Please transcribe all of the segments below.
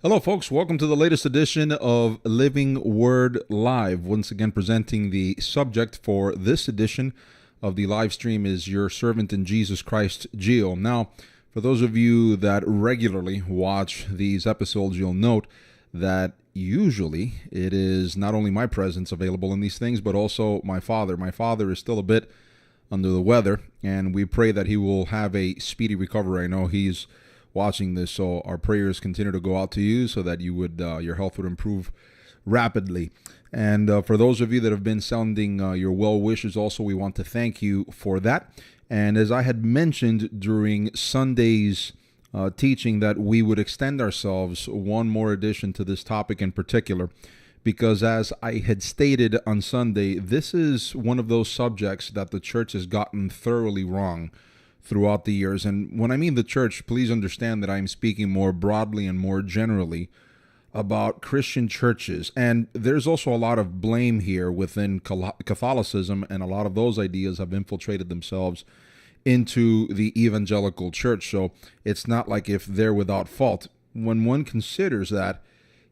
Hello, folks. Welcome to the latest edition of Living Word Live. Once again, presenting the subject for this edition of the live stream is Your Servant in Jesus Christ, Gio. Now, for those of you that regularly watch these episodes, you'll note that usually it is not only my presence available in these things, but also my father. My father is still a bit under the weather, and we pray that he will have a speedy recovery. I know he's watching this, so our prayers continue to go out to you so that you would your health would improve rapidly. And for those of you that have been sounding your well wishes, also we want to thank you for that. And as I had mentioned during Sunday's teaching, that we would extend ourselves one more edition to this topic in particular, because as I had stated on Sunday, this is one of those subjects that the church has gotten thoroughly wrong throughout the years. And when I mean the church, please understand that I'm speaking more broadly and more generally about Christian churches. And there's also a lot of blame here within Catholicism, and a lot of those ideas have infiltrated themselves into the evangelical church. So it's not like if they're without fault. When one considers that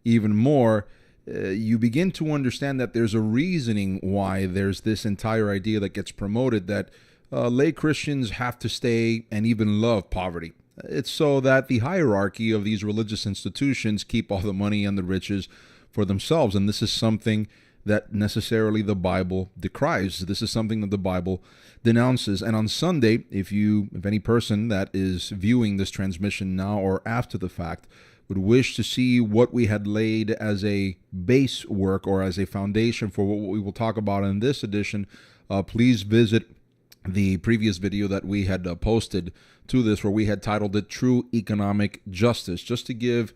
even more, you begin to understand that there's a reasoning why there's this entire idea that gets promoted that lay Christians have to stay and even love poverty. It's so that the hierarchy of these religious institutions keep all the money and the riches for themselves. And this is something that necessarily the Bible decries. This is something that the Bible denounces. And on Sunday, if any person that is viewing this transmission now or after the fact would wish to see what we had laid as a base work or as a foundation for what we will talk about in this edition, please visit the previous video that we had posted to this, where we had titled it True Economic Justice, just to give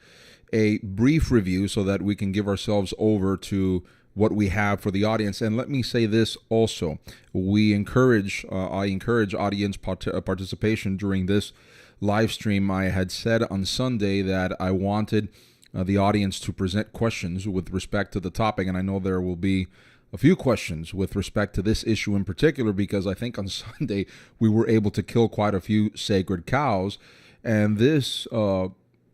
a brief review so that we can give ourselves over to what we have for the audience. And let me say this also, I encourage audience participation during this live stream. I had said on Sunday that I wanted the audience to present questions with respect to the topic, and I know there will be a few questions with respect to this issue in particular, because I think on Sunday we were able to kill quite a few sacred cows, and this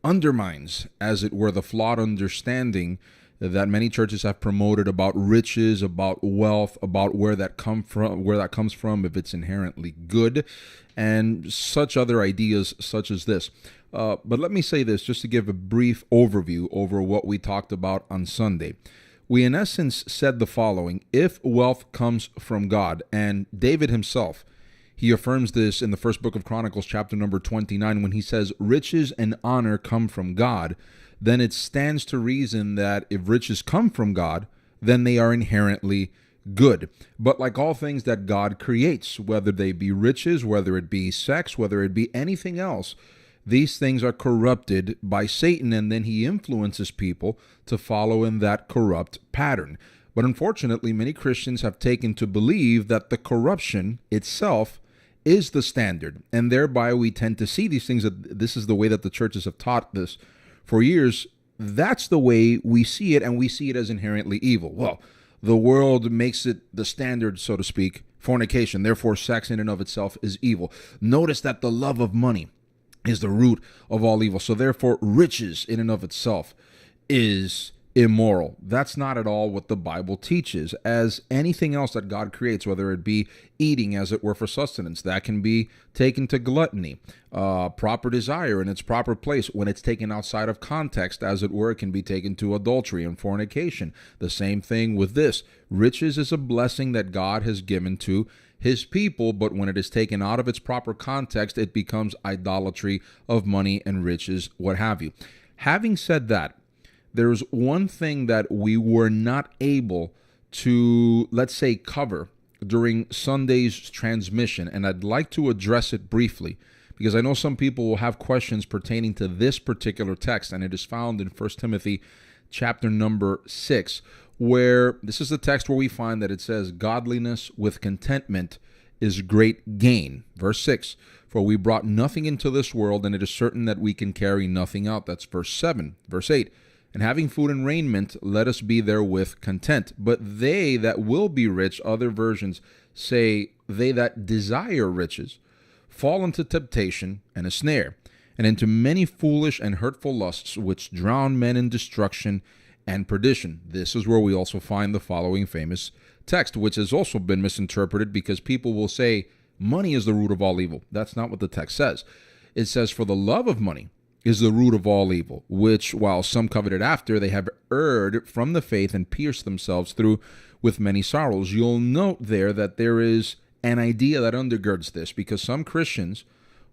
undermines, as it were, the flawed understanding that many churches have promoted about riches, about wealth, about where that comes from, if it's inherently good, and such other ideas such as this. But let me say this, just to give a brief overview over what we talked about on Sunday. We, in essence, said the following: if wealth comes from God, and David himself, he affirms this in the first book of Chronicles, chapter number 29, when he says, riches and honor come from God, then it stands to reason that if riches come from God, then they are inherently good. But like all things that God creates, whether they be riches, whether it be sex, whether it be anything else, these things are corrupted by Satan, and then he influences people to follow in that corrupt pattern. But unfortunately, many Christians have taken to believe that the corruption itself is the standard, and thereby we tend to see these things, that this is the way that the churches have taught this for years. That's the way we see it, and we see it as inherently evil. Well, the world makes it the standard, so to speak, fornication. Therefore, sex in and of itself is evil. Notice that the love of money is the root of all evil. So therefore, riches in and of itself is immoral. That's not at all what the Bible teaches. As anything else that God creates, whether it be eating, as it were, for sustenance, that can be taken to gluttony. Proper desire in its proper place, when it's taken outside of context, as it were, it can be taken to adultery and fornication. The same thing with this. Riches is a blessing that God has given to his people, but when it is taken out of its proper context, it becomes idolatry of money and riches, what have you. Having said that, there's one thing that we were not able to, let's say, cover during Sunday's transmission, and I'd like to address it briefly, because I know some people will have questions pertaining to this particular text, and it is found in 1 Timothy chapter number 6, where this is the text where we find that it says, godliness with contentment is great gain. Verse 6, for we brought nothing into this world, and it is certain that we can carry nothing out. That's verse 7. Verse 8, and having food and raiment, let us be therewith content. But they that will be rich, other versions say, they that desire riches, fall into temptation and a snare, and into many foolish and hurtful lusts, which drown men in destruction and perdition. This is where we also find the following famous text, which has also been misinterpreted because people will say money is the root of all evil. That's not what the text says. It says, for the love of money is the root of all evil, which, while some coveted after, they have erred from the faith and pierced themselves through with many sorrows. You'll note there that there is an idea that undergirds this, because some Christians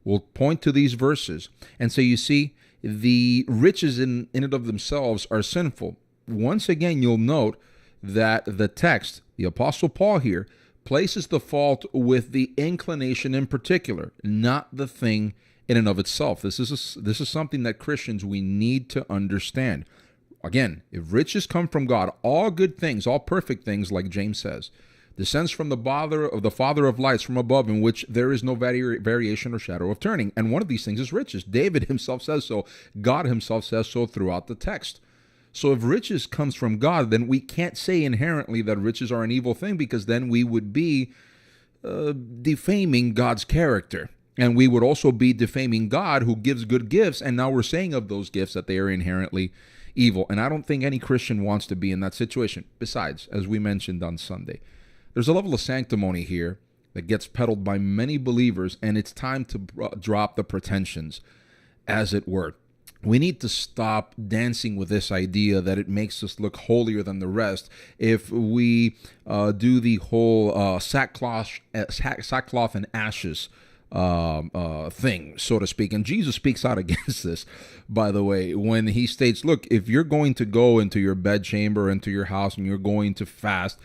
will point to these verses and say, you see, the riches in and of themselves are sinful. Once again, you'll note that the text, the Apostle Paul here, places the fault with the inclination in particular, not the thing in and of itself. This is something that Christians, we need to understand. Again, if riches come from God, all good things, all perfect things, like James says, descends from the Father of lights from above, in which there is no variation or shadow of turning. And one of these things is riches. David himself says so. God himself says so throughout the text. So if riches comes from God, then we can't say inherently that riches are an evil thing, because then we would be defaming God's character. And we would also be defaming God, who gives good gifts, and now we're saying of those gifts that they are inherently evil. And I don't think any Christian wants to be in that situation. Besides, as we mentioned on Sunday, there's a level of sanctimony here that gets peddled by many believers, and it's time to drop the pretensions, as it were. We need to stop dancing with this idea that it makes us look holier than the rest if we do the whole sackcloth and ashes thing, so to speak. And Jesus speaks out against this, by the way, when he states, look, if you're going to go into your bedchamber, into your house, and you're going to fast,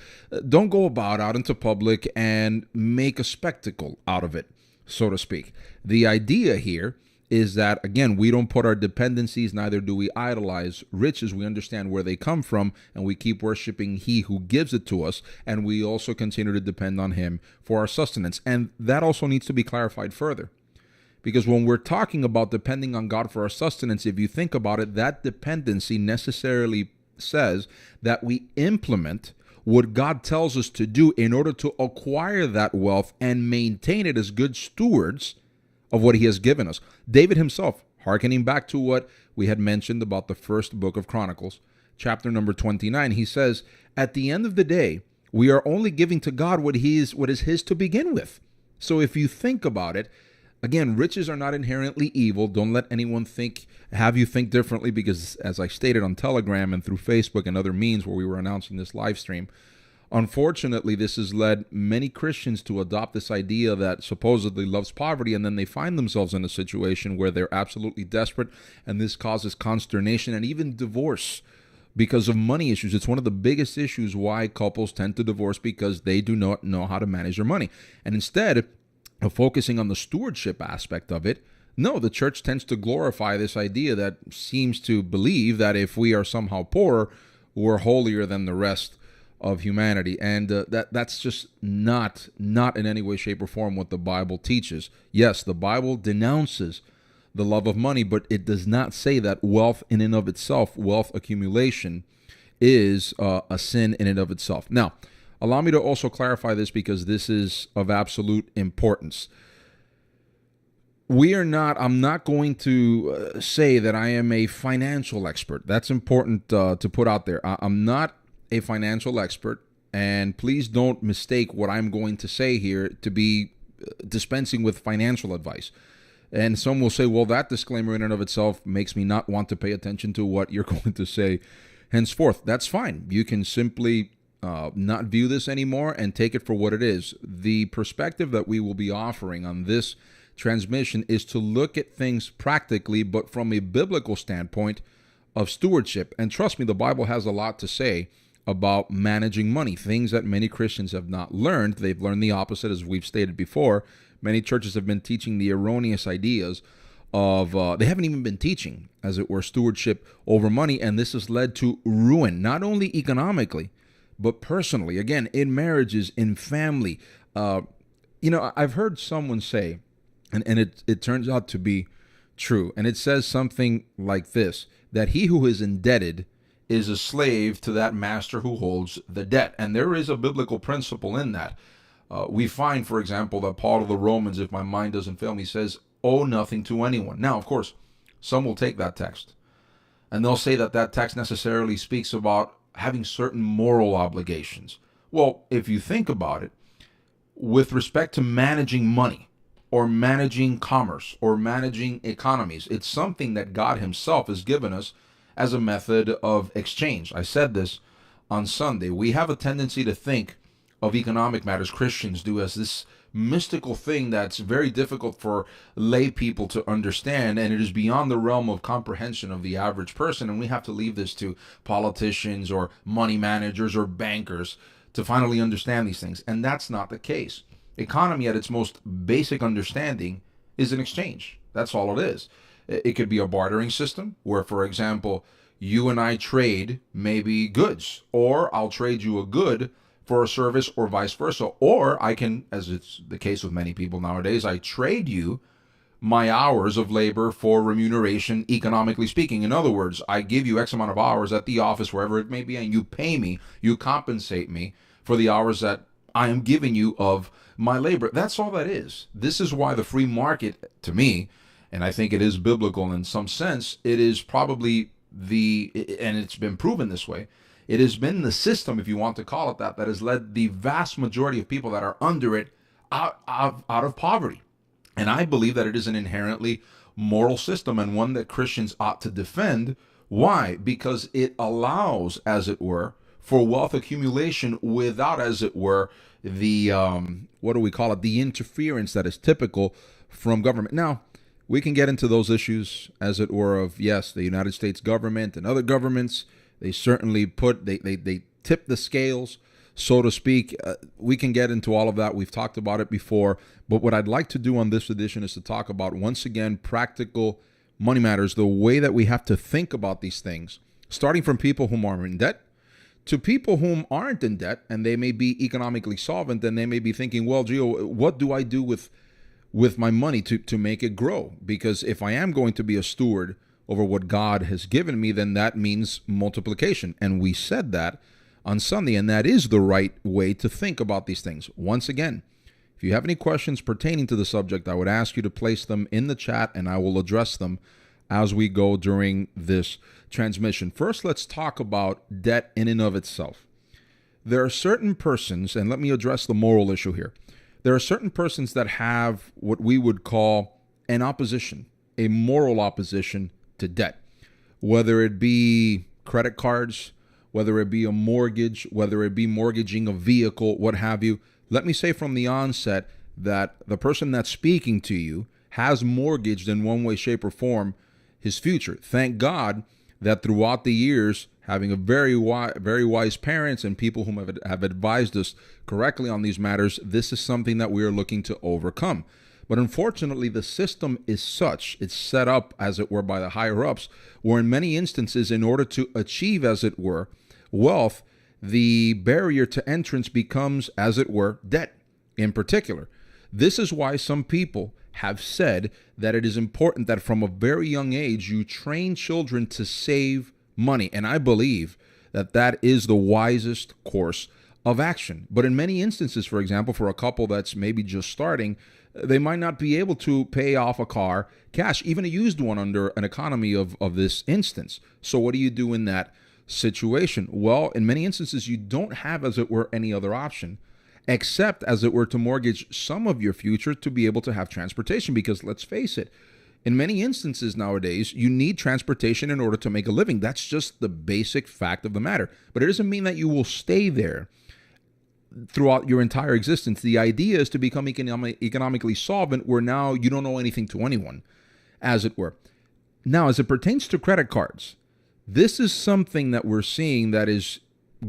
don't go about out into public and make a spectacle out of it, so to speak. The idea here is that, again, we don't put our dependencies, neither do we idolize riches. We understand where they come from, and we keep worshiping he who gives it to us, and we also continue to depend on him for our sustenance. And that also needs to be clarified further, because when we're talking about depending on God for our sustenance, if you think about it, that dependency necessarily says that we implement what God tells us to do in order to acquire that wealth and maintain it as good stewards of what he has given us. David himself, hearkening back to what we had mentioned about the first book of Chronicles, chapter number 29, he says, at the end of the day, we are only giving to God what is his to begin with. So if you think about it, again, riches are not inherently evil. Don't let anyone have you think differently, because as I stated on Telegram and through Facebook and other means where we were announcing this live stream, unfortunately, this has led many Christians to adopt this idea that supposedly loves poverty, and then they find themselves in a situation where they're absolutely desperate, and this causes consternation and even divorce because of money issues. It's one of the biggest issues why couples tend to divorce, because they do not know how to manage their money. And instead of focusing on the stewardship aspect of it, no, the church tends to glorify this idea that seems to believe that if we are somehow poorer, we're holier than the rest of humanity. And that's just not in any way, shape, or form what the Bible teaches. Yes, the Bible denounces the love of money, but it does not say that wealth in and of itself, wealth accumulation, is a sin in and of itself. Now, allow me to also clarify this, because this is of absolute importance. I'm not going to say that I am a financial expert. That's important to put out there. I'm not a financial expert, and please don't mistake what I'm going to say here to be dispensing with financial advice. And some will say, well, that disclaimer in and of itself makes me not want to pay attention to what you're going to say henceforth. That's fine. You can simply not view this anymore and take it for what it is. The perspective that we will be offering on this transmission is to look at things practically, but from a biblical standpoint of stewardship. And trust me, the Bible has a lot to say about managing money, things that many Christians have not learned. They've learned the opposite, as we've stated before. Many churches have been teaching the erroneous ideas of, they haven't even been teaching, as it were, stewardship over money, and this has led to ruin, not only economically, but personally. Again, in marriages, in family, I've heard someone say, and it turns out to be true, and it says something like this, that he who is indebted is a slave to that master who holds the debt. And there is a biblical principle in that. We find, for example, that Paul to the Romans, if my mind doesn't fail me, says, owe nothing to anyone. Now, of course, some will take that text, and they'll say that that text necessarily speaks about having certain moral obligations. Well, if you think about it, with respect to managing money, or managing commerce, or managing economies, it's something that God himself has given us as a method of exchange. I said this on Sunday. We have a tendency to think of economic matters, Christians do, as this mystical thing that's very difficult for lay people to understand, and it is beyond the realm of comprehension of the average person, and we have to leave this to politicians or money managers or bankers to finally understand these things. And that's not the case. Economy at its most basic understanding is an exchange. That's all it is. It could be a bartering system where, for example, you and I trade maybe goods, or I'll trade you a good for a service, or vice versa. Or I can, as it's the case with many people nowadays, I trade you my hours of labor for remuneration, economically speaking. In other words, I give you X amount of hours at the office, wherever it may be, and you pay me, you compensate me for the hours that I am giving you of my labor. That's all that is. This is why the free market, to me, and I think it is biblical in some sense, it is probably and it's been proven this way, it has been the system, if you want to call it that has led the vast majority of people that are under it out of poverty. And I believe that it is an inherently moral system, and one that Christians ought to defend. Why? Because it allows, as it were, for wealth accumulation without, as it were, the, what do we call it, the interference that is typical from government. Now, we can get into those issues, as it were, of, yes, the United States government and other governments, they certainly they tip the scales, so to speak. We can get into all of that. We've talked about it before. But what I'd like to do on this edition is to talk about, once again, practical money matters, the way that we have to think about these things, starting from people whom are in debt to people whom aren't in debt, and they may be economically solvent, and they may be thinking, well, Gio, what do I do with my money to make it grow? Because if I am going to be a steward over what God has given me, then that means multiplication. And we said that on Sunday, and that is the right way to think about these things. Once again, if you have any questions pertaining to the subject, I would ask you to place them in the chat, and I will address them as we go during this transmission. First, let's talk about debt in and of itself. There are certain persons, and let me address the moral issue here. There are certain persons that have what we would call an opposition, a moral opposition to debt, whether it be credit cards, whether it be a mortgage, whether it be mortgaging a vehicle, what have you. Let me say from the onset that the person that's speaking to you has mortgaged in one way, shape, or form his future. Thank God that throughout the years, having a very wise parents and people whom have advised us correctly on these matters, this is something that we are looking to overcome. But unfortunately, the system is such, it's set up, as it were, by the higher-ups, where in many instances, in order to achieve, as it were, wealth, the barrier to entrance becomes, as it were, debt in particular. This is why some people have said that it is important that from a very young age, you train children to save money. And I believe that that is the wisest course of action. But in many instances, for example, for a couple that's maybe just starting, they might not be able to pay off a car cash, even a used one, under an economy of this instance. So what do you do in that situation? Well, in many instances, you don't have, as it were, any other option, except, as it were, to mortgage some of your future to be able to have transportation. Because let's face it, in many instances nowadays, you need transportation in order to make a living. That's just the basic fact of the matter. But it doesn't mean that you will stay there throughout your entire existence. The idea is to become economically solvent, where now you don't owe anything to anyone, as it were. Now, as it pertains to credit cards, this is something that we're seeing that is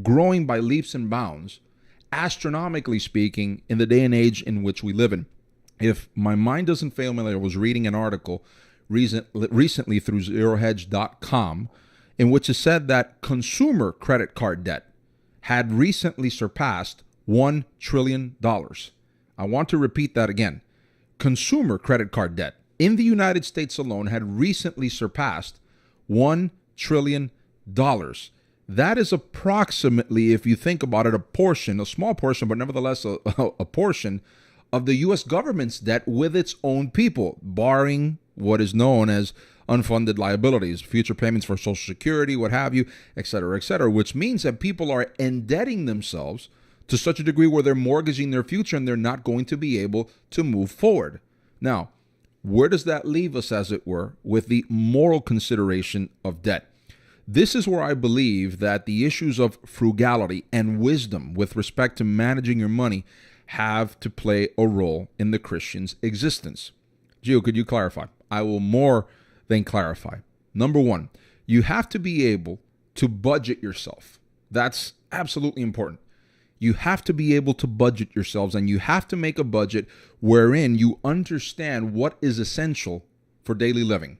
growing by leaps and bounds, astronomically speaking, in the day and age in which we live in. If my mind doesn't fail me, I was reading an article recently through zerohedge.com in which it said that consumer credit card debt had recently surpassed $1 trillion. I want to repeat that again. Consumer credit card debt in the United States alone had recently surpassed $1 trillion. That is approximately, if you think about it, a small portion, but nevertheless a portion of the U.S. government's debt with its own people, barring what is known as unfunded liabilities, future payments for Social Security, what have you, et cetera, which means that people are indebting themselves to such a degree where they're mortgaging their future and they're not going to be able to move forward. Now, where does that leave us, as it were, with the moral consideration of debt? This is where I believe that the issues of frugality and wisdom with respect to managing your money have to play a role in the Christian's existence. Gio, could you clarify? I will more than clarify. Number one, you have to be able to budget yourself. That's absolutely important. You have to be able to budget yourselves, and you have to make a budget wherein you understand what is essential for daily living.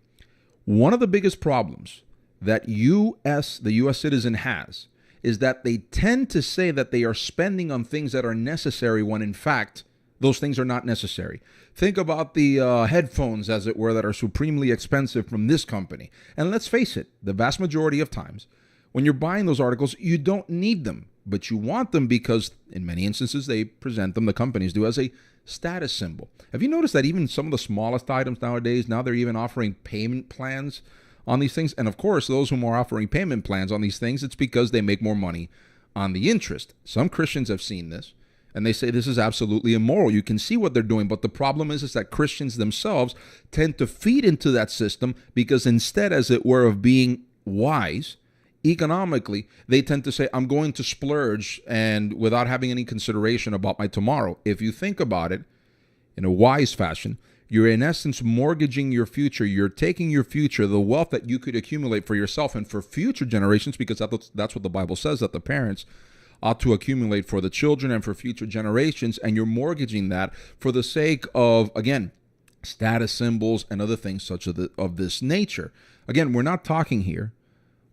One of the biggest problems that the U.S. citizen has is that they tend to say that they are spending on things that are necessary when in fact those things are not necessary. Think about the headphones, as it were, that are supremely expensive from this company. And let's face it, the vast majority of times when you're buying those articles, you don't need them, but you want them because in many instances they present them, the companies do, as a status symbol. Have you noticed that even some of the smallest items nowadays, now they're even offering payment plans on these things? And of course, those who are offering payment plans on these things, it's because they make more money on the interest. Some Christians have seen this, and they say this is absolutely immoral. You can see what they're doing, but the problem is that Christians themselves tend to feed into that system because instead, as it were, of being wise economically, they tend to say, I'm going to splurge, and without having any consideration about my tomorrow. If you think about it in a wise fashion, you're in essence mortgaging your future. You're taking your future, the wealth that you could accumulate for yourself and for future generations, because that's what the Bible says, that the parents ought to accumulate for the children and for future generations, and you're mortgaging that for the sake of, again, status symbols and other things such of this nature. Again, we're not talking here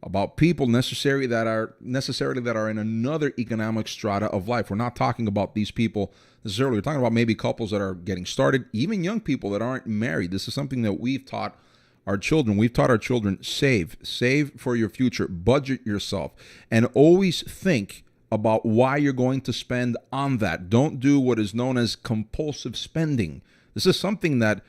about people necessarily that are in another economic strata of life. We're not talking about these people necessarily. We're talking about maybe couples that are getting started, even young people that aren't married. This is something that we've taught our children. We've taught our children, save for your future, budget yourself, and always think about why you're going to spend on that. Don't do what is known as compulsive spending. This is something that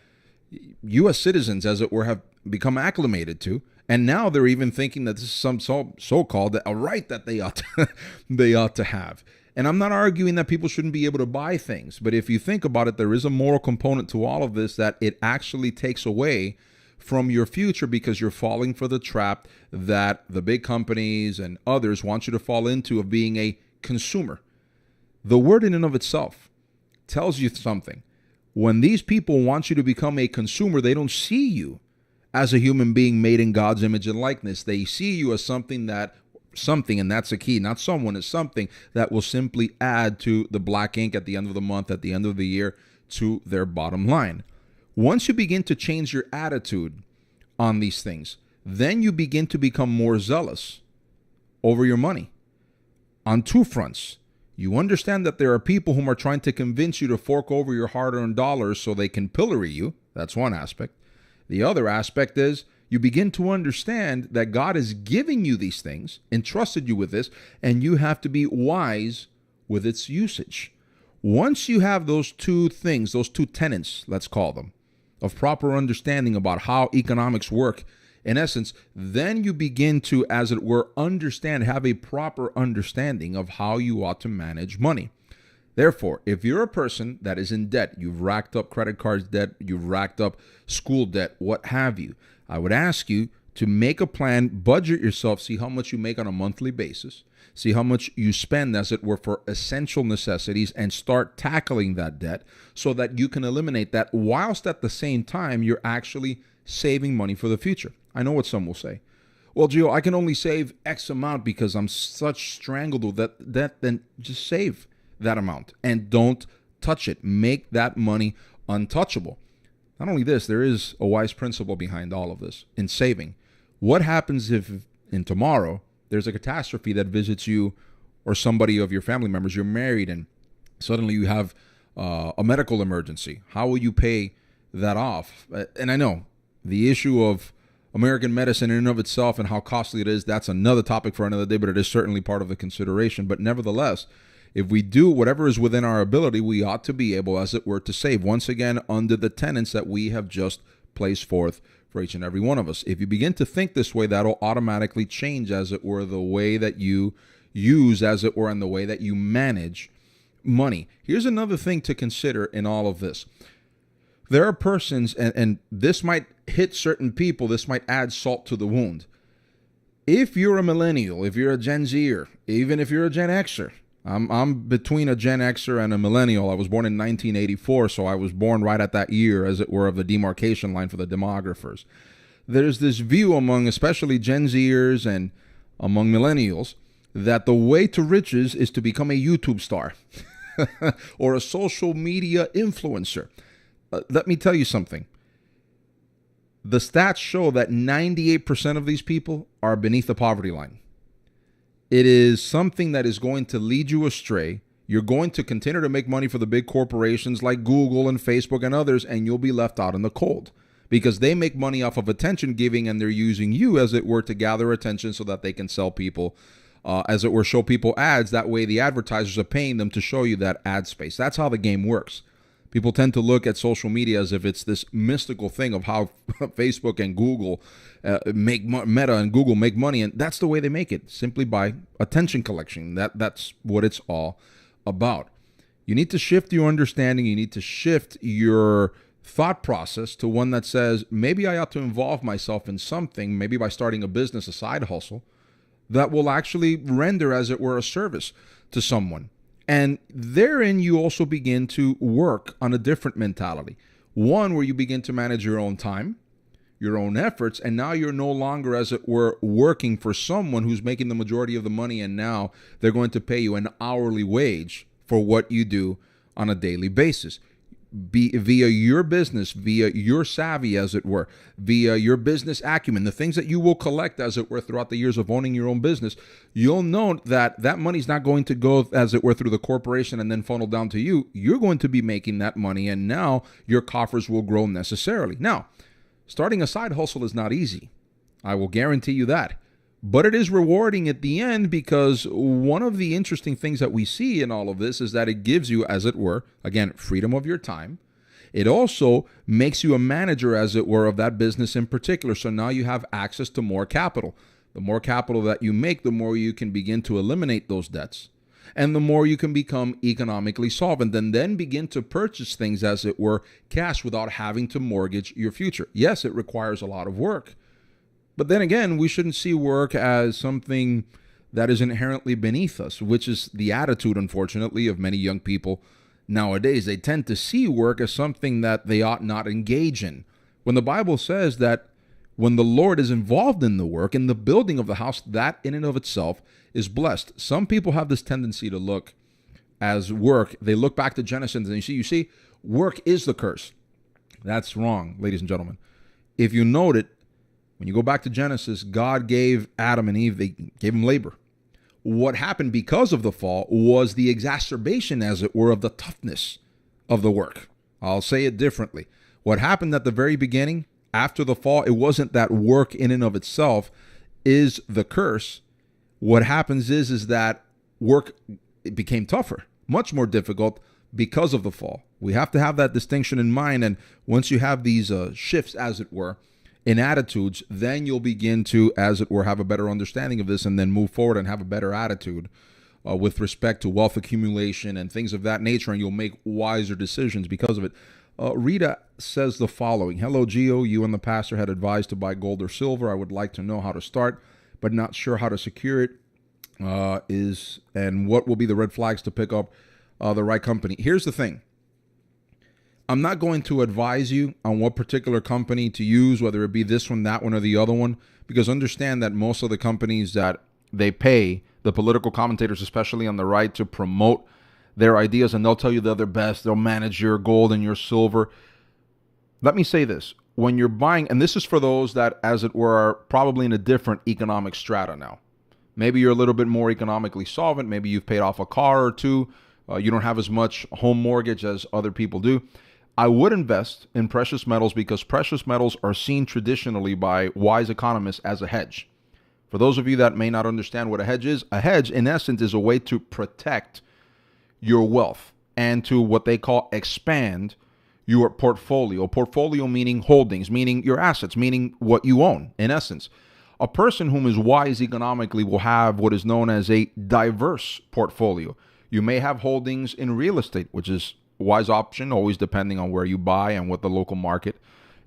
U.S. citizens, as it were, have become acclimated to. And now they're even thinking that this is some so-called a right that they ought to have. And I'm not arguing that people shouldn't be able to buy things, but if you think about it, there is a moral component to all of this that it actually takes away from your future because you're falling for the trap that the big companies and others want you to fall into of being a consumer. The word in and of itself tells you something. When these people want you to become a consumer, they don't see you as a human being made in God's image and likeness. They see you as something, and that's a key, not someone, as something that will simply add to the black ink at the end of the month, at the end of the year, to their bottom line. Once you begin to change your attitude on these things, then you begin to become more zealous over your money on two fronts. You understand that there are people whom are trying to convince you to fork over your hard-earned dollars so they can pillory you. That's one aspect. The other aspect is you begin to understand that God is giving you these things, entrusted you with this, and you have to be wise with its usage. Once you have those two things, those two tenets, let's call them, of proper understanding about how economics work, in essence, then you begin to, as it were, have a proper understanding of how you ought to manage money. Therefore, if you're a person that is in debt, you've racked up credit cards debt, you've racked up school debt, what have you, I would ask you to make a plan, budget yourself, see how much you make on a monthly basis, see how much you spend, as it were, for essential necessities, and start tackling that debt so that you can eliminate that, whilst at the same time you're actually saving money for the future. I know what some will say. Well, Gio, I can only save X amount because I'm such strangled with that. Then just save that amount and don't touch it. Make that money untouchable. Not only this, there is a wise principle behind all of this in saving. What happens if in tomorrow there's a catastrophe that visits you or somebody of your family members? You're married and suddenly you have a medical emergency. How will you pay that off? And I know the issue of American medicine in and of itself and how costly it is, that's another topic for another day, but it is certainly part of the consideration. But nevertheless, if we do whatever is within our ability, we ought to be able, as it were, to save, once again, under the tenets that we have just placed forth for each and every one of us. If you begin to think this way, that'll automatically change, as it were, the way that you use, as it were, and the way that you manage money. Here's another thing to consider in all of this. There are persons, and this might hit certain people, this might add salt to the wound. If you're a millennial, if you're a Gen Zer, even if you're a Gen Xer, I'm between a Gen Xer and a millennial. I was born in 1984, so I was born right at that year, as it were, of the demarcation line for the demographers. There's this view among especially Gen Zers and among millennials that the way to riches is to become a YouTube star or a social media influencer. Let me tell you something. The stats show that 98% of these people are beneath the poverty line. It is something that is going to lead you astray. You're going to continue to make money for the big corporations like Google and Facebook and others, and you'll be left out in the cold because they make money off of attention giving, and they're using you, as it were, to gather attention so that they can sell people, as it were, show people ads. That way the advertisers are paying them to show you that ad space. That's how the game works. People tend to look at social media as if it's this mystical thing of how Facebook and Google Meta and Google make money, and that's the way they make it, simply by attention collection. That's what it's all about. You need to shift your understanding. You need to shift your thought process to one that says, maybe I ought to involve myself in something, maybe by starting a business, a side hustle, that will actually render, as it were, a service to someone. And therein, you also begin to work on a different mentality. One where you begin to manage your own time, your own efforts, and now you're no longer, as it were, working for someone who's making the majority of the money, and now they're going to pay you an hourly wage for what you do on a daily basis. Via your business, via your savvy, as it were, via your business acumen, the things that you will collect, as it were, throughout the years of owning your own business, you'll know that that money's not going to go, as it were, through the corporation and then funnel down to you. You're going to be making that money, and now your coffers will grow necessarily. Now, starting a side hustle is not easy. I will guarantee you that. But it is rewarding at the end, because one of the interesting things that we see in all of this is that it gives you, as it were, again, freedom of your time. It also makes you a manager, as it were, of that business in particular. So now you have access to more capital. The more capital that you make, the more you can begin to eliminate those debts. And the more you can become economically solvent, and then begin to purchase things, as it were, cash, without having to mortgage your future. Yes, it requires a lot of work. But then again, we shouldn't see work as something that is inherently beneath us, which is the attitude, unfortunately, of many young people nowadays. They tend to see work as something that they ought not engage in. When the Bible says that when the Lord is involved in the work, in the building of the house, that in and of itself is blessed. Some people have this tendency to look as work. They look back to Genesis and you see, work is the curse. That's wrong, ladies and gentlemen. If you note it, when you go back to Genesis, God gave Adam and Eve, they gave them labor. What happened because of the fall was the exacerbation, as it were, of the toughness of the work. I'll say it differently. What happened at the very beginning, after the fall, it wasn't that work in and of itself is the curse. What happens is that work, it became tougher, much more difficult because of the fall. We have to have that distinction in mind. And once you have these shifts, as it were, in attitudes, then you'll begin to, as it were, have a better understanding of this, and then move forward and have a better attitude with respect to wealth accumulation and things of that nature, and you'll make wiser decisions because of it. Rita says the following: Hello, Gio. You and the pastor had advised to buy gold or silver. I would like to know how to start, but not sure how to secure it. And what will be the red flags to pick up the right company? Here's the thing. I'm not going to advise you on what particular company to use, whether it be this one, that one, or the other one, because understand that most of the companies that they pay the political commentators, especially on the right, to promote their ideas, and they'll tell you they're the best. They'll manage your gold and your silver. Let me say this. When you're buying, and this is for those that, as it were, are probably in a different economic strata now. Maybe you're a little bit more economically solvent. Maybe you've paid off a car or two. you don't have as much home mortgage as other people do, I would invest in precious metals because precious metals are seen traditionally by wise economists as a hedge. For those of you that may not understand what a hedge in essence is a way to protect your wealth and to what they call expand your portfolio. Portfolio meaning holdings, meaning your assets, meaning what you own in essence. A person whom is wise economically will have what is known as a diverse portfolio. You may have holdings in real estate, which is wise option, always depending on where you buy and what the local market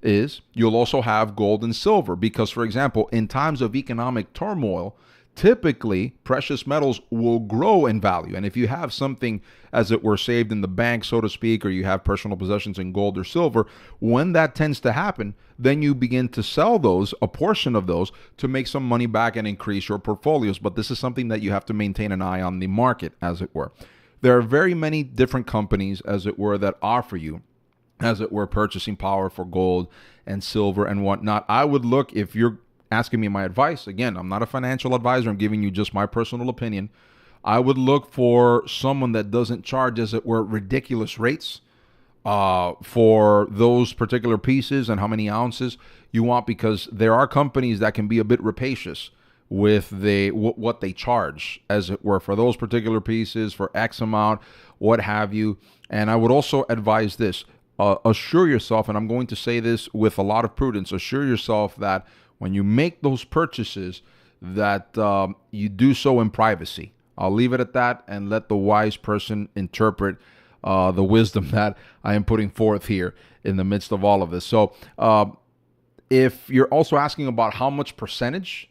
is. You'll also have gold and silver because, for example, in times of economic turmoil, typically precious metals will grow in value. And if you have something, as it were, saved in the bank, so to speak, or you have personal possessions in gold or silver, when that tends to happen, then you begin to sell those, a portion of those, to make some money back and increase your portfolios. But this is something that you have to maintain an eye on the market, as it were. There are very many different companies, as it were, that offer you, as it were, purchasing power for gold and silver and whatnot. I would look, if you're asking me my advice, again, I'm not a financial advisor, I'm giving you just my personal opinion. I would look for someone that doesn't charge, as it were, ridiculous rates for those particular pieces and how many ounces you want, because there are companies that can be a bit rapacious with what they charge, as it were, for those particular pieces, for X amount, what have you. And I would also advise this, assure yourself, and I'm going to say this with a lot of prudence, assure yourself that when you make those purchases, that you do so in privacy. I'll leave it at that and let the wise person interpret the wisdom that I am putting forth here in the midst of all of this. So if you're also asking about how much percentage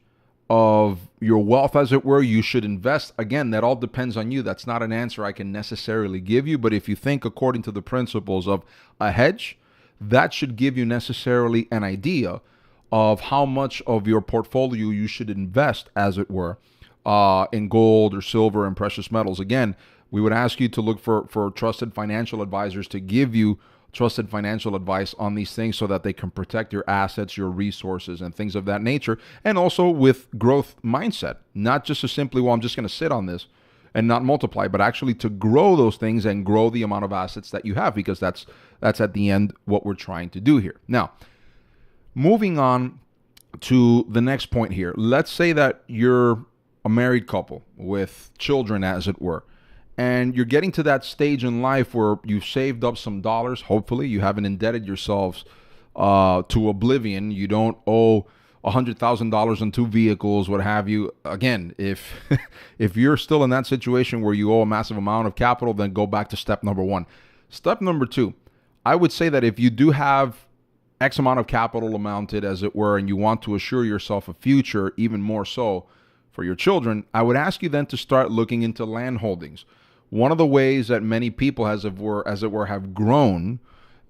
of your wealth, as it were, you should invest, again, that all depends on you. That's not an answer I can necessarily give you. But if you think according to the principles of a hedge, that should give you necessarily an idea of how much of your portfolio you should invest, as it were, in gold or silver and precious metals. Again, we would ask you to look for trusted financial advisors to give you trusted financial advice on these things so that they can protect your assets, your resources, and things of that nature. And also with growth mindset, not just a simply, well, I'm just going to sit on this and not multiply, but actually to grow those things and grow the amount of assets that you have, because that's at the end what we're trying to do here. Now, moving on to the next point here. Let's say that you're a married couple with children, as it were, and you're getting to that stage in life where you've saved up some dollars. Hopefully, you haven't indebted yourselves to oblivion. You don't owe $100,000 on 2 vehicles, what have you. Again, if you're still in that situation where you owe a massive amount of capital, then go back to step number 1. Step number 2, I would say that if you do have X amount of capital amounted, as it were, and you want to assure yourself a future, even more so for your children, I would ask you then to start looking into land holdings. One of the ways that many people, as it were, have grown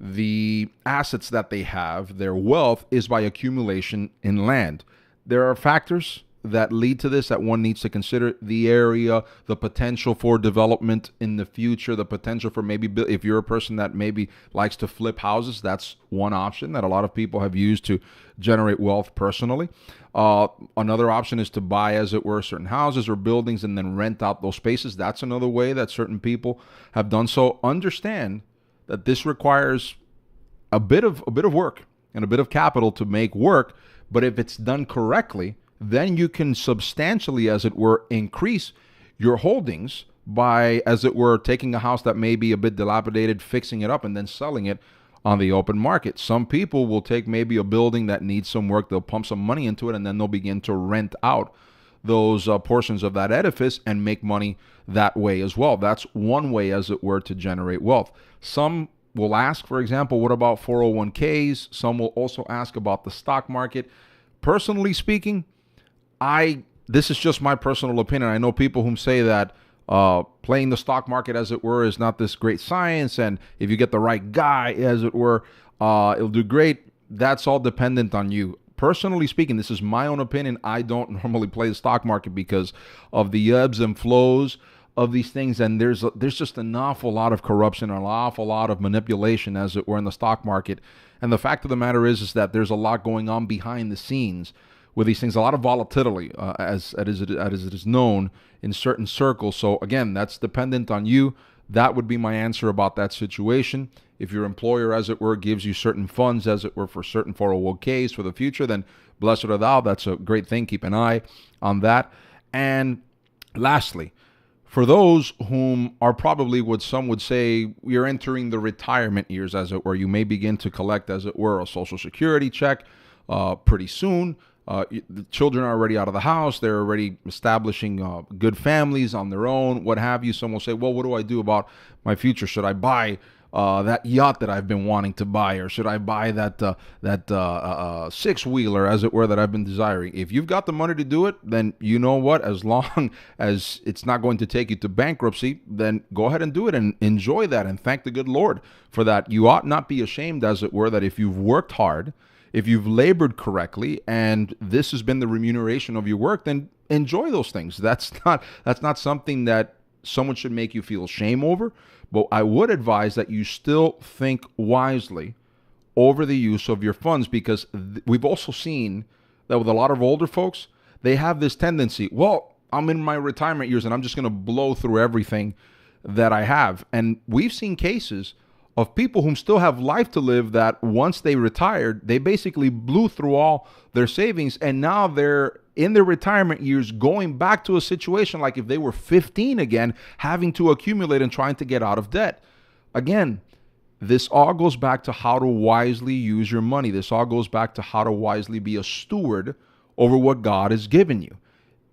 the assets that they have, their wealth, is by accumulation in land. There are factors that lead to this that one needs to consider: the area, the potential for development in the future, the potential for maybe, if you're a person that maybe likes to flip houses, that's one option that a lot of people have used to generate wealth personally. Another option is to buy, as it were, certain houses or buildings and then rent out those spaces. That's another way that certain people have done so. Understand that this requires a bit of work and a bit of capital to make work, but if it's done correctly, then you can substantially, as it were, increase your holdings by, as it were, taking a house that may be a bit dilapidated, fixing it up, and then selling it on the open market. Some people will take maybe a building that needs some work, they'll pump some money into it, and then they'll begin to rent out those portions of that edifice and make money that way as well. That's one way, as it were, to generate wealth. Some will ask, for example, what about 401ks? Some will also ask about the stock market. Personally speaking, this is just my personal opinion. I know people who say that playing the stock market, as it were, is not this great science, and if you get the right guy, as it were, it'll do great. That's all dependent on you. Personally speaking, this is my own opinion. I don't normally play the stock market because of the ebbs and flows of these things, and there's just an awful lot of corruption, an awful lot of manipulation, as it were, in the stock market. And the fact of the matter is that there's a lot going on behind the scenes with these things, a lot of volatility, as it is known in certain circles. So again, that's dependent on you. That would be my answer about that situation. If your employer, as it were, gives you certain funds, as it were, for certain 401ks for the future, then blessed are thou. That's a great thing. Keep an eye on that. And lastly, for those whom are probably what some would say, you're entering the retirement years, as it were, you may begin to collect, as it were, a Social Security check pretty soon. The children are already out of the house. They're already establishing good families on their own, what have you. Some will say, well, what do I do about my future? Should I buy that yacht that I've been wanting to buy, or should I buy that six-wheeler, as it were, that I've been desiring? If you've got the money to do it, then you know what? As long as it's not going to take you to bankruptcy, then go ahead and do it and enjoy that and thank the good Lord for that. You ought not be ashamed, as it were, that if you've worked hard, if you've labored correctly, and this has been the remuneration of your work, then enjoy those things. That's not something that someone should make you feel shame over. But I would advise that you still think wisely over the use of your funds, because we've also seen that with a lot of older folks, they have this tendency, well, I'm in my retirement years and I'm just going to blow through everything that I have. And we've seen cases of people who still have life to live that once they retired, they basically blew through all their savings, and now they're in their retirement years going back to a situation like if they were 15 again, having to accumulate and trying to get out of debt. Again, this all goes back to how to wisely use your money. This all goes back to how to wisely be a steward over what God has given you.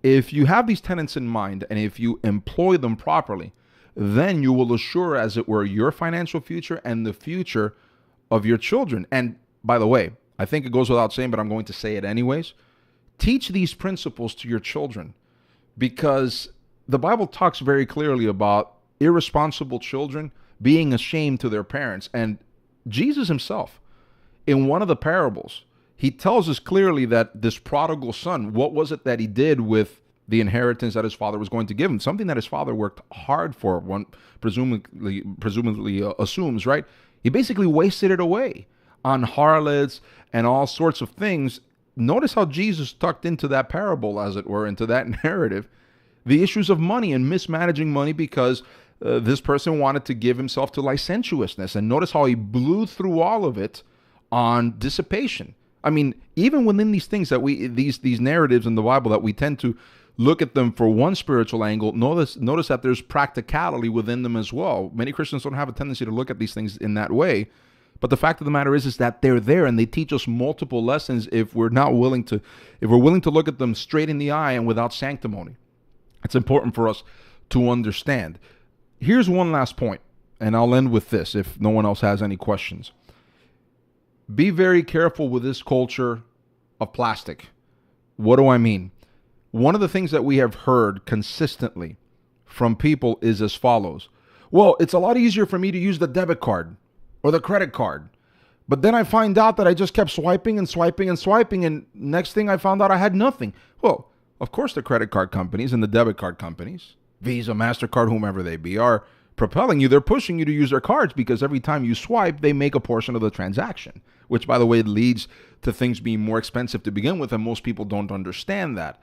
If you have these tenets in mind, and if you employ them properly, then you will assure, as it were, your financial future and the future of your children. And by the way, I think it goes without saying, but I'm going to say it anyways. Teach these principles to your children, because the Bible talks very clearly about irresponsible children being ashamed to their parents. And Jesus himself, in one of the parables, he tells us clearly that this prodigal son, what was it that he did with the inheritance that his father was going to give him? Something that his father worked hard for, one presumably assumes, right? He basically wasted it away on harlots and all sorts of things. Notice how Jesus tucked into that parable, as it were, into that narrative, the issues of money and mismanaging money, because this person wanted to give himself to licentiousness. And notice how he blew through all of it on dissipation. I mean, even within these things that these narratives in the Bible that we tend to look at them for one spiritual angle, notice that there's practicality within them as well. Many Christians don't have a tendency to look at these things in that way. But the fact of the matter is that they're there, and they teach us multiple lessons if we're willing to look at them straight in the eye and without sanctimony. It's important for us to understand. Here's one last point, and I'll end with this if no one else has any questions. Be very careful with this culture of plastic. What do I mean? One of the things that we have heard consistently from people is as follows. Well, it's a lot easier for me to use the debit card or the credit card. But then I find out that I just kept swiping and swiping and swiping, and next thing I found out I had nothing. Well, of course the credit card companies and the debit card companies, Visa, MasterCard, whomever they be, are propelling you. They're pushing you to use their cards, because every time you swipe, they make a portion of the transaction, which, by the way, leads to things being more expensive to begin with, and most people don't understand that.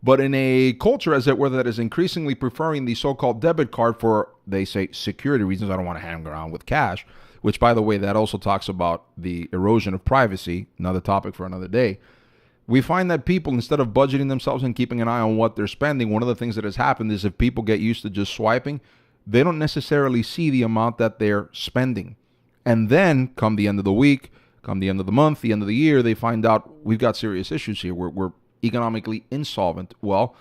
But in a culture, as it were, that is increasingly preferring the so-called debit card for, they say, security reasons, I don't want to hang around with cash, which, by the way, that also talks about the erosion of privacy, another topic for another day. We find that people, instead of budgeting themselves and keeping an eye on what they're spending, one of the things that has happened is if people get used to just swiping, they don't necessarily see the amount that they're spending. And then come the end of the week, come the end of the month, the end of the year, they find out we've got serious issues here. We're economically insolvent. Well,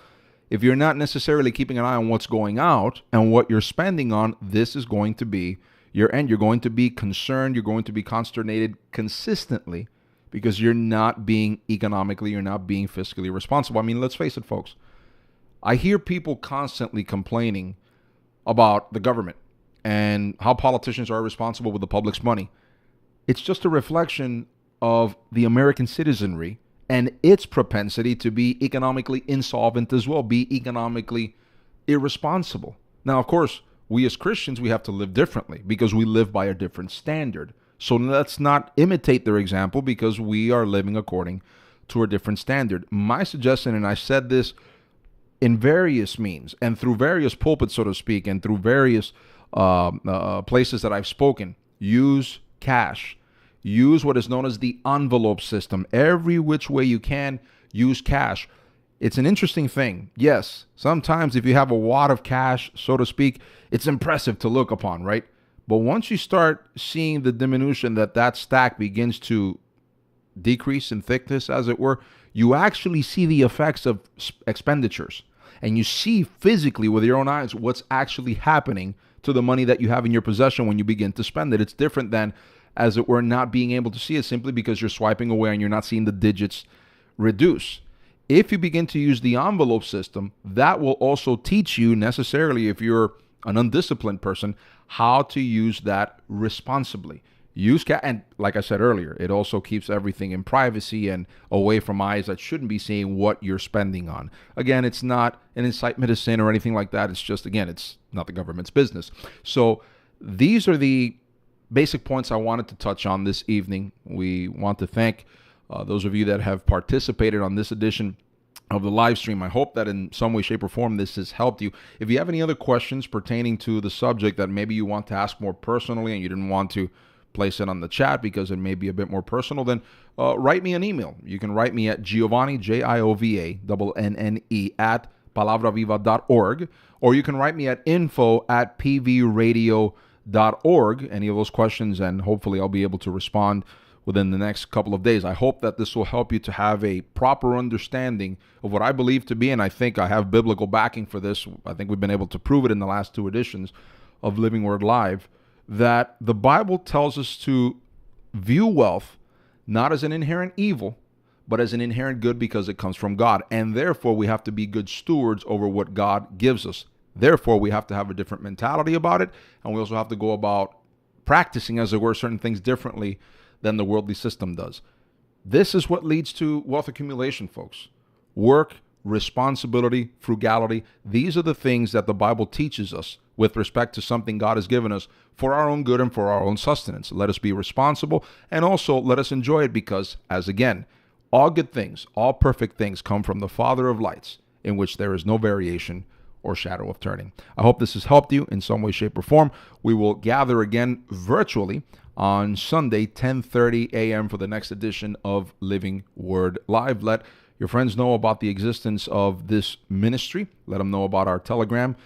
if you're not necessarily keeping an eye on what's going out and what you're spending on, this is going to be your end. You're going to be concerned. You're going to be consternated consistently because you're not being economically, you're not being fiscally responsible. I mean, let's face it, folks. I hear people constantly complaining about the government and how politicians are responsible with the public's money. It's just a reflection of the American citizenry and its propensity to be economically insolvent as well, be economically irresponsible. Now, of course, we as Christians, we have to live differently because we live by a different standard. So let's not imitate their example because we are living according to a different standard. My suggestion, and I said this in various means and through various pulpits, so to speak, and through various places that I've spoken. Use cash. Use what is known as the envelope system. Every which way you can, use cash. It's an interesting thing. Yes, sometimes if you have a wad of cash, so to speak, it's impressive to look upon, right? But once you start seeing the diminution that stack begins to decrease in thickness, as it were, you actually see the effects of expenditures. And you see physically with your own eyes what's actually happening to the money that you have in your possession when you begin to spend it. It's different than, as it were, not being able to see it simply because you're swiping away and you're not seeing the digits reduce. If you begin to use the envelope system, that will also teach you necessarily, if you're an undisciplined person, how to use that responsibly. Use cash, and like I said earlier, it also keeps everything in privacy and away from eyes that shouldn't be seeing what you're spending on. Again, it's not an incitement to sin or anything like that. It's just, again, it's not the government's business. So these are the basic points I wanted to touch on this evening. We want to thank those of you that have participated on this edition of the live stream. I hope that in some way, shape, or form this has helped you. If you have any other questions pertaining to the subject that maybe you want to ask more personally and you didn't want to place it on the chat because it may be a bit more personal, then write me an email. You can write me at Giovanni, Giovanne, at palavraviva.org, or you can write me at info@pvradio.org. Any of those questions, and hopefully I'll be able to respond within the next couple of days. I hope that this will help you to have a proper understanding of what I believe to be, and I think I have biblical backing for this. I think we've been able to prove it in the last two editions of Living Word Live, that the Bible tells us to view wealth not as an inherent evil, but as an inherent good because it comes from God. And therefore, we have to be good stewards over what God gives us. Therefore, we have to have a different mentality about it, and we also have to go about practicing, as it were, certain things differently than the worldly system does. This is what leads to wealth accumulation, folks. Work, responsibility, frugality. These are the things that the Bible teaches us with respect to something God has given us for our own good and for our own sustenance. Let us be responsible, and also let us enjoy it because, as again, all good things, all perfect things come from the Father of lights, in which there is no variation or shadow of turning. I hope this has helped you in some way, shape, or form. We will gather again virtually on Sunday, 10:30 a.m. for the next edition of Living Word Live. Let your friends know about the existence of this ministry. Let them know about our Telegram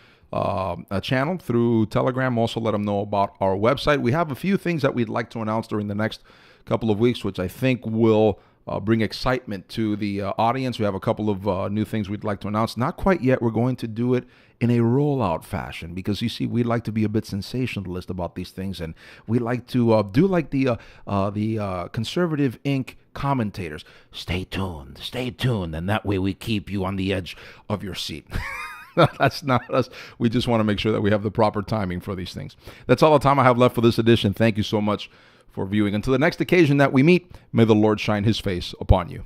channel through Telegram. Also, let them know about our website. We have a few things that we'd like to announce during the next couple of weeks, which I think will bring excitement to the audience. We have a couple of new things we'd like to announce. Not quite yet. We're going to do it in a rollout fashion because, you see, we like to be a bit sensationalist about these things, and we like to do like the Conservative Inc. commentators. Stay tuned, and that way we keep you on the edge of your seat. That's not us. We just want to make sure that we have the proper timing for these things. That's all the time I have left for this edition. Thank you so much for viewing. Until the next occasion that we meet, may the Lord shine his face upon you.